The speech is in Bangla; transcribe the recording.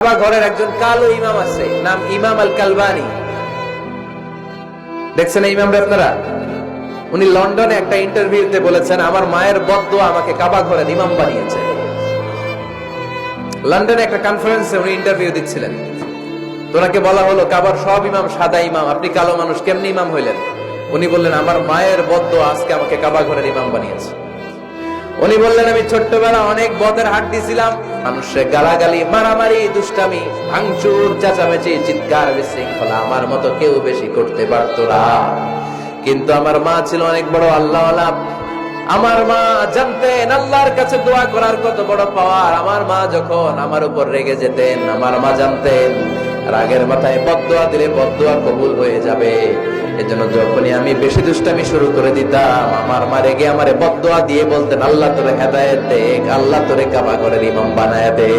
কাবা ঘরের একজন কালো ইমাম আছে, নাম ইমাম আল কালবানি। দেখছেন এই ইমামরা আপনারা? উনি লন্ডনে একটা ইন্টারভিউতে বলেছেন, আমার মায়ের বদদোয়া আমাকে কাবা ঘরের ইমাম বানিয়েছে। লন্ডনে একটা কনফারেন্সে উনি ইন্টারভিউ দিচ্ছিলেন। ওনাকে বলা হলো, কাবার সব ইমাম সাদা ইমাম, আপনি কালো মানুষ, কেমনি ইমাম হইলেন? উনি বললেন, আমার মায়ের বদদোয়া আজকে আমাকে কাবা ঘরের ইমাম বানিয়েছে। উনি বললেন, আমি ছোট্টবেলা অনেক বদের হাট দিছিলাম, মানুষের গালাগালি, মারামারি, দুষ্টামি, ভাঙচুর, চেঁচামেচি, চিৎকার, বিশৃঙ্খলা আমার মতো কেউ বেশি করতে পারতো না। কিন্তু আমার মা ছিল অনেক বড় আল্লাহওয়ালা। আমার মা জানতেন আল্লাহর কাছে দোয়া করার কত বড় পাওয়ার। আমার মা যখন আমার উপর রেগে যেতেন, আমার মা জানতেন রাগের মাথায় বদদোয়া দিলে বদদোয়া কবুল হয়ে যাবে। এজন্য যখনই আমি বেশি দুষ্টামি শুরু করে দিতাম, আমার মা রেগে আমারে বদদোয়া দিয়ে বলতেন, আল্লাহ তোরে হেদায়েত দে, আল্লাহ তোরে কাবা ঘরের ইমাম বানায় দে।